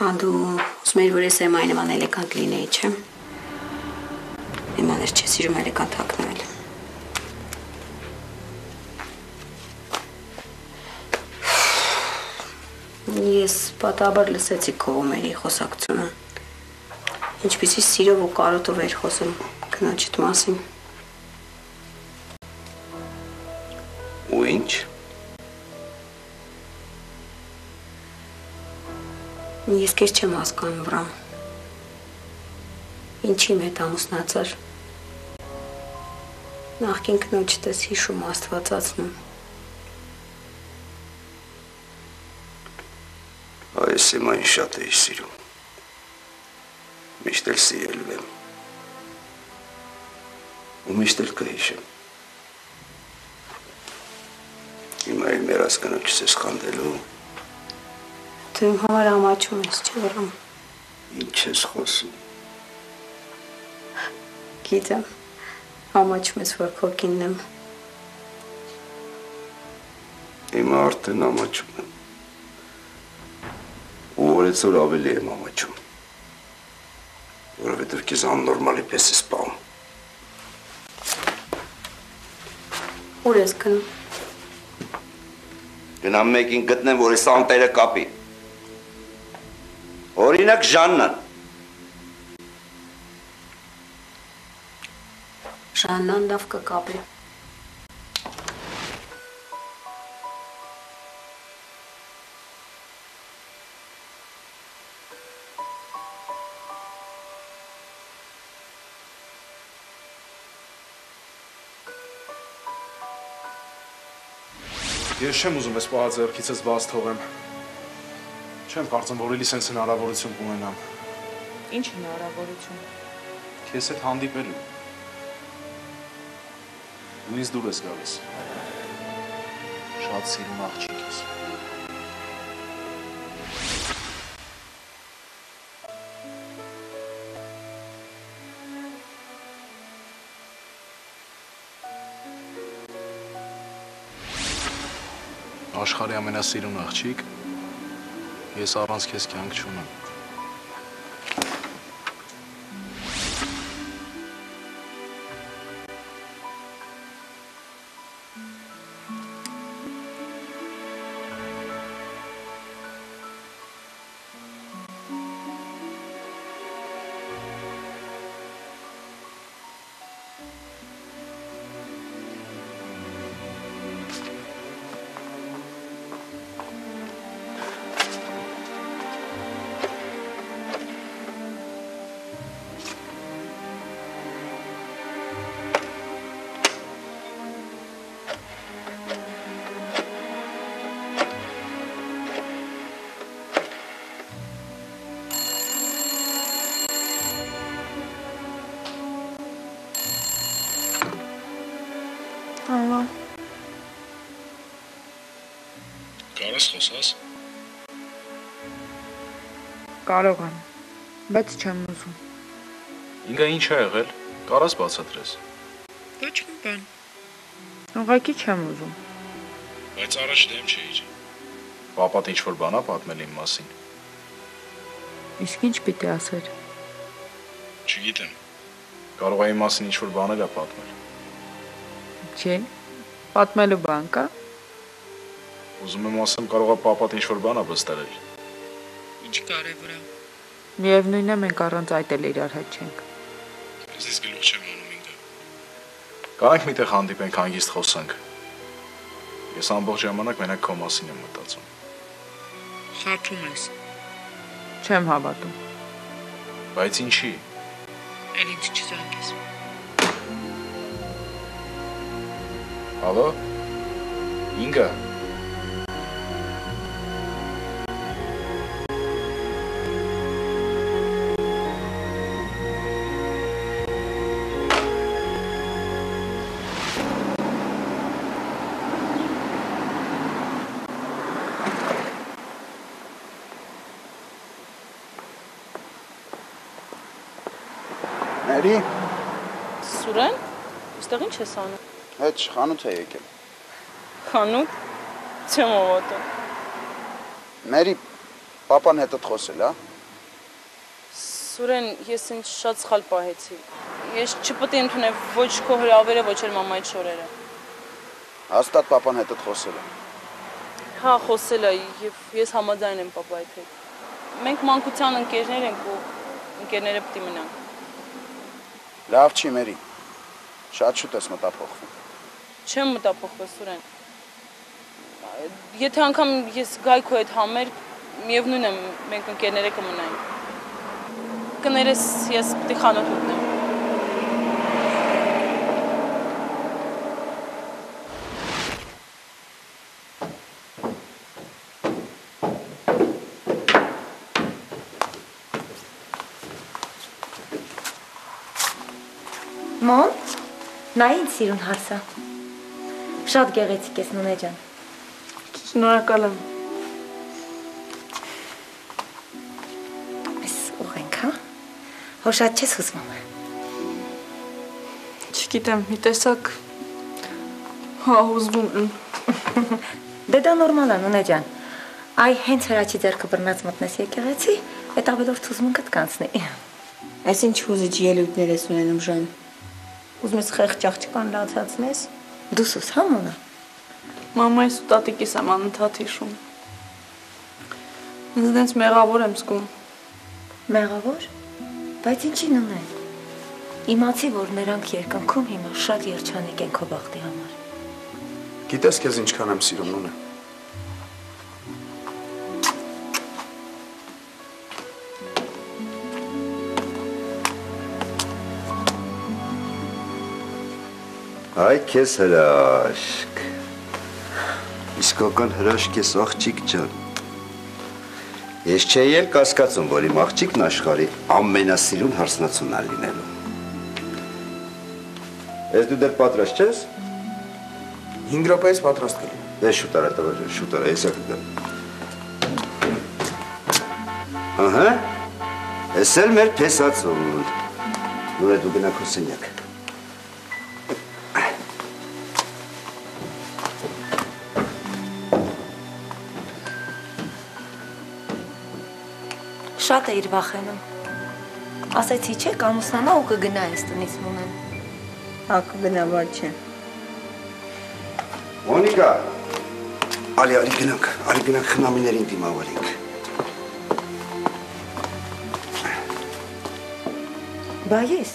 Դու ուզում ես որ ես Էմայի նման էլեգանտ լինեի, չէ՞։ Էման էր չի սիրում էլեգանտ հագնել։ Ես պատահաբար լսեցի քո ումերի խոսակցությունը։ Ինչպիսի սիրով ու կարոտով էր խոսում կնոջդ մասին։ Ու ինչ։ Ես քեզ չեմ հասկանում, Վրամ։ Ինչի մետ ամուսնացար։ Նախքին կնոջդ ես հիշում, աստվածացնում։ Այս Էմային շատ էի սիրում։ Միշտ էլ սիրելու եմ։ Ու միշտ էլ կհիշեմ։ Հիմա էլ մեր ասկանոջս ես խանդելու։ Դու իմ համար ամաչում ես, չէ՞ Վրամ։ Ինչ ես խոսում։ Գիտեմ, ամաչում ես, որ քո կինն եմ։ Հիմա արդեն ամաչում եմ։ Ու օրեցօր ավելի եմ ամաչում։ Որովհետև քեզ աննորմալի պես ես սպանում։ Ուր ես գնում։ Գնամ մեկին գտնեմ, որ ես անտերը կապի։ Օրինակ Ժաննան։ Ժաննան լավ կկապի։ Ես չեմ ուզում ես պահա ձեռքիցս բաց թողեմ։ Չեմ կարծում, որ էլի սենց հնարավորություն կունենամ։ Ինչ հնարավորություն։ Քեզ հետ հանդիպելու։ Ու ինձ դուր ես գալիս։ Շատ սիրուն աղջիկ ես։ Աշխարհի ամենասիրուն աղջիկ, ես առանց քեզ կյանք չունեմ։ Կարես խոսաս։ Կարող եմ, բայց չեմ ուզում։ Ինգա ինչ ա եղել, կարաս բացատրես։ Ոչ մի բան։ Ուղղակի չեմ ուզում։ Բայց առաջ դեմ չէիր։ Պապատ ինչ-որ բան ա պատմել իմ մասին։ Իսկ ինչ պիտի ասեր։ Չգիտեմ։ Կարող ա իմ մասին ինչ-որ բաներ ա պատմել։ Չէ, պատմելու բան կա։ Ուզում եմ ասեմ, կարող ա պապատ ինչ-որ բան ա վստահել։ Ինչ կարևոր է։ Միևնույն է, մենք առանց այդ էլ իրար հետ չենք։ Ես գլուխ չեմ անում ինքը։ Կարանք միտեղ հանդիպենք, հանգիստ խոսանք։ Ես ամբողջ ժամանակ մենակ քո մասին եմ մտածում։ Խաբում ես։ Չեմ հավատում։ Բայց ինչի։ Էլ ինչ չզանգես։ Ալո։ Ինգա։ Մերի։ Սուրեն, այստեղ ինչ ես անում։ Հետ խանութ է եկել։ Խանութ։ Չեմ հավատում։ Մերի, պապան հետդ խոսել, հա։ Սուրեն, ես ինձ շատ սխալ պահեցի։ Ես չպետք է ընդունեմ ոչ քո հրավերը, ոչ էլ մամայի շորերը։ Հաստատ պապան հետդ խոսել է։ Հա, խոսել է եւ ես համաձայն եմ պապայի հետ։ Մենք մանկության ընկերներ ենք ու ընկերները պետք է մնանք։ Լավ չի մերի։ Շատ շուտ ես մտափոխվում։ Չեմ մտափոխվել, Սուրեն։ Եթե անգամ ես գայի քո հետ համերգ, միևնույն է, մենք ընկերները կմնայինք։ Կներես, ես պետք է խանութ ուտնեմ։ Մոմ, նա ինձ սիրուն հարսա։ Շատ գեղեցիկ ես, Նունե ջան։ Շնորհակալ եմ։ Այս ուղենք, հա։ Հո շատ չես հուզվում։ Չգիտեմ, մի տեսակ հա հուզվում եմ։ Դե դա նորմալ է, Նունե ջան։ Այ հենց հրաչի ձեռքը բռնած մտնես եկեղեցի, այդ ավելորդ հուզմունքդ կանցնի։ Այս ինչ հուզիչ ելույթներ ես ունենում Ժան։ Ուզում ես խեղճ աղջկան լացացնես։ Դու սուս հա Մոնա։ Մամայիս ու տատիկիս եմ անընդհատ հիշում։ Ինձ դենց մեղավոր եմ զգում։ Մեղավոր։ Բայց ինչի Նունե։ Իմացի, որ նրանք երկնքում հիմա շատ երջանիկ են քո բախտի համար։ Գիտես քեզ ինչքան եմ սիրում Նունե։ Այ քեզ հրաշք։ Իսկական հրաշք ես աղջիկ ջան։ Ես չէի էլ կասկածում, որ իմ աղջիկն աշխարհի ամենասիրուն հարսնացունն է լինելու։ Ես դու դեռ պատրաստ ես։ 5 րոպեից պատրաստ կլինի։ Դե շուտ արա տղա ջան, շուտ արա, հեսա կգամ։ Ահա։ Էս էլ մեր փեսացուն։ Նույն դու գնա քո սենյակ։ Շատ է իր վախենում։ Ասեցի չէ, կամուսնանա ու կգնա այս տնից Նունեն։ Հա, կգնա, բար չէ։ Մոնիկա, արի գնանք խնամիներին դիմավորենք։ Բա ես։